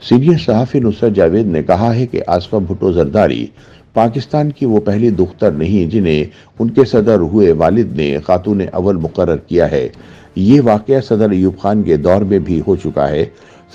Senior सहाफ़ी नुसरत जावेद ने कहा है कि आसफा भुट्टो जरदारी पाकिस्तान की वो पहली दुख्तर नहीं जिन्हें उनके सदर हुए वालिद ने खातून अव्वल मुकर्रर किया है। ये वाक़या सदर अयूब खान के दौर में भी हो चुका है।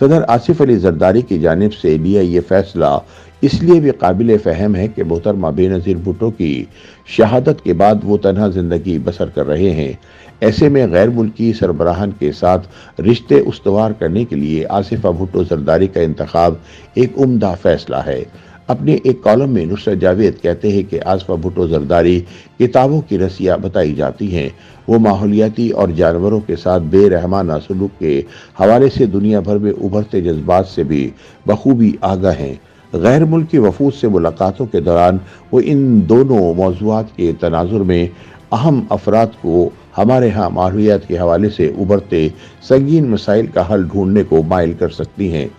सदर आसिफ अली जरदारी की जानिब से लिया ये फैसला इसलिए भी काबिल फ़हम है कि मोहतरमा बेनज़ीर भुट्टो की शहादत के बाद वो तन्हा ज़िंदगी बसर कर रहे हैं। ऐसे में गैर मुल्की सरबराहान के साथ रिश्ते उस्तवार करने के लिए आसिफा भुट्टो जरदारी का इंतखाब एक उम्दा फैसला है। अपने एक कॉलम में नुसरत जावेद कहते हैं कि आसिफा भुट्टो जरदारी किताबों की रसिया बताई जाती हैं। वो माहौलियाती और जानवरों के साथ बेरहमाना सलूक के हवाले से दुनिया भर में उभरते जज्बात से भी बखूबी आगाह हैं। गैर मुल्की वफूद से मुलाकातों के दौरान वो इन दोनों मौज़ूआत के तनाजुर में अहम अफराद को हमारे यहाँ माहौलियात के हवाले से उभरते संगीन मसाइल का हल ढूंढने को माइल कर सकती हैं।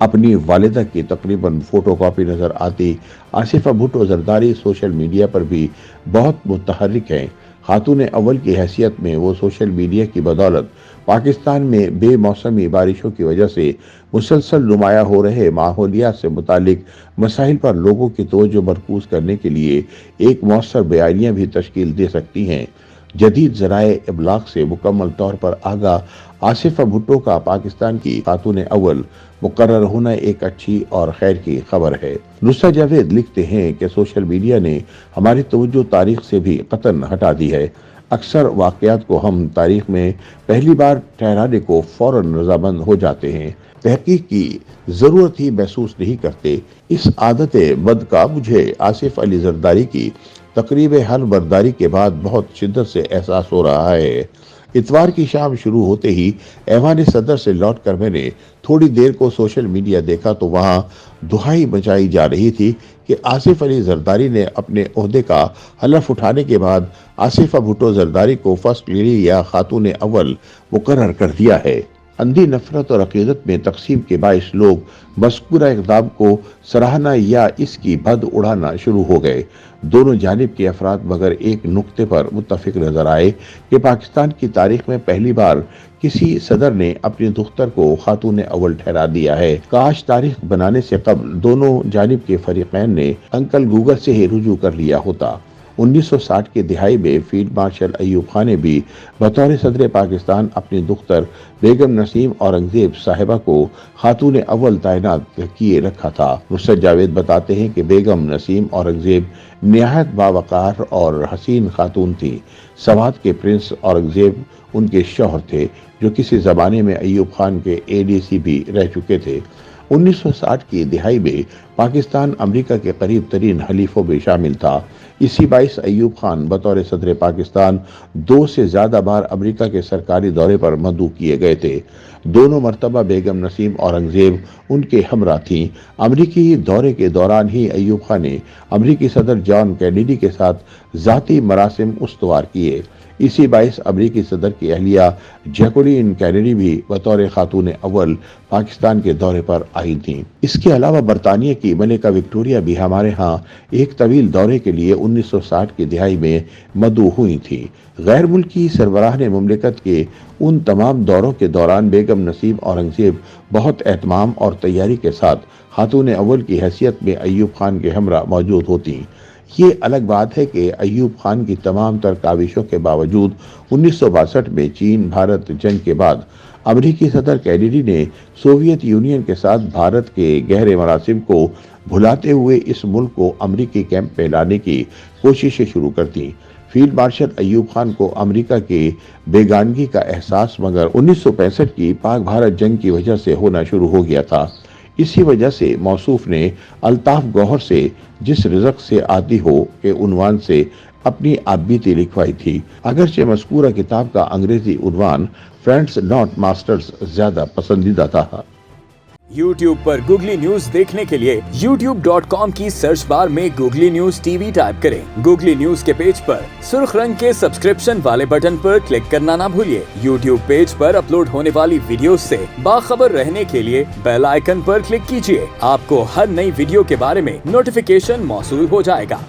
अपनी वालिदा की तकरीबन फोटोकॉपी नज़र आती आसिफा भुट्टो जरदारी सोशल मीडिया पर भी बहुत मुतहर्रिक हैं। खातून अव्वल की हैसियत में वो सोशल मीडिया की बदौलत पाकिस्तान में बेमौसमी बारिशों की वजह से मुसलसल नुमाया हो रहे माहौलियात से मुतालिक मसाइल पर लोगों की तवज्जो मरकूज करने के लिए एक मौसर बयानियाँ भी तश्कील दे सकती हैं। जदीद ज़राए इबलाग से मुकम्मल तौर पर आगाह आसिफा भुट्टो का पाकिस्तान की खातून अव्वल मुकर्रर होना एक अच्छी और खैर की खबर है। नुसरत जावेद लिखते हैं कि सोशल मीडिया ने हमारी तवज्जो तारीख से भी कतन हटा दी है। अक्सर वाक़यात को हम तारीख में पहली बार ठहराने को फौरन रज़ामंद हो जाते हैं, तहकीक की ज़रूरत ही महसूस नहीं करते। इस आदत बद का मुझे आसिफ अली जरदारी की तकरीब हल बर्दारी के बाद बहुत शिद्दत से एहसास हो रहा है। इतवार की शाम शुरू होते ही ऐवान सदर से लौटकर मैंने थोड़ी देर को सोशल मीडिया देखा तो वहां दुहाई मचाई जा रही थी कि आसिफ अली जरदारी ने अपने ओहदे का हलफ उठाने के बाद आसिफा भुट्टो जरदारी को फर्स्ट लेडी या खातून अव्वल मुकर्रर कर दिया है। अंधी नफरत और अकीदत में तकसीम के बाइस लोग मज़कूरा इक़दाम को सराहना या इसकी भद उड़ाना शुरू हो गए। दोनों जानिब के अफराद मगर एक नुक्ते पर मुत्तफिक नजर आए कि पाकिस्तान की तारीख में पहली बार किसी सदर ने अपनी दुख्तर को खातून अव्वल ठहरा दिया है। काश तारीख बनाने से कबल दोनों जानिब के फरीकैन ने अंकल गूगल से ही रुजू कर लिया होता। 1960 की दिहाई में फील्ड मार्शल अयूब खान ने भी बतौर सदर पाकिस्तान अपनी दुख्तर बेगम नसीम औरंगजेब साहिबा को खातून अव्वल तैनात किए रखा था। नुसरत जावेद बताते हैं कि बेगम नसीम औरंगजेब निहायत बावकार और हसीन खातून थी। सवात के प्रिंस औरंगजेब उनके शौहर थे, जो किसी ज़माने में अयूब खान के ADC भी रह चुके थे। 1960 की दिहाई में पाकिस्तान अमेरिका के करीब तरीन हलीफों में शामिल था। इसी बाइस अयूब खान बतौर सदर पाकिस्तान 2 से ज़्यादा बार अमेरिका के सरकारी दौरे पर मदऊ किए गए थे। दोनों मरतबा बेगम नसीम औरंगजेब उनके हमरा थीं। अमेरिकी दौरे के दौरान ही अयूब खान ने अमेरिकी सदर जॉन कैनेडी के साथ ज़ाती मरासिम उस्तवार किए। इसी बाइस अमेरिकी सदर की अहलिया जैकुलिन कैनेडी भी बतौर खातून अव्वल पाकिस्तान के दौरे पर आई थीं। इसके अलावा बरतानिया की मलिका विक्टोरिया भी हमारे यहाँ एक तवील दौरे के लिए 1960 की दिहाई में मदऊ हुई थी। गैर मुल्की सरबराह मुमलिकत के उन तमाम दौरों के दौरान बेगम नसीम औरंगजेब बहुत एहतमाम और तैयारी के साथ खातून अव्वल की हैसियत में अयूब खान के हमरा मौजूद होती। ये अलग बात है कि अयूब खान की तमाम तर काविशों के बावजूद 1962 में चीन भारत जंग के बाद अमेरिकी सदर कैनेडी ने सोवियत यूनियन के साथ भारत के गहरे मरासिम को भुलाते हुए इस मुल्क को अमेरिकी कैंप में लाने की कोशिशें शुरू कर दी। फील्ड मार्शल अयूब खान को अमेरिका के बेगानगी का एहसास मगर 1965 की पाक भारत जंग की वजह से होना शुरू हो गया था। इसी वजह से मौसूफ ने अल्ताफ गौहर से जिस रिज़्क से आती हो के उन्वान से अपनी आपबीती लिखवाई थी। अगरचे मज़कूरा किताब का अंग्रेजी उन्वान फ्रेंड्स नॉट मास्टर्स ज्यादा पसंदीदा था। YouTube पर गूगली न्यूज देखने के लिए youtube.com की सर्च बार में गूगली न्यूज TV टाइप करें। गूगली न्यूज के पेज पर सुर्ख रंग के सब्सक्रिप्शन वाले बटन पर क्लिक करना ना भूलिए। YouTube पेज पर अपलोड होने वाली वीडियोस से बाखबर रहने के लिए बेल आइकन पर क्लिक कीजिए। आपको हर नई वीडियो के बारे में नोटिफिकेशन मौसूल हो जाएगा।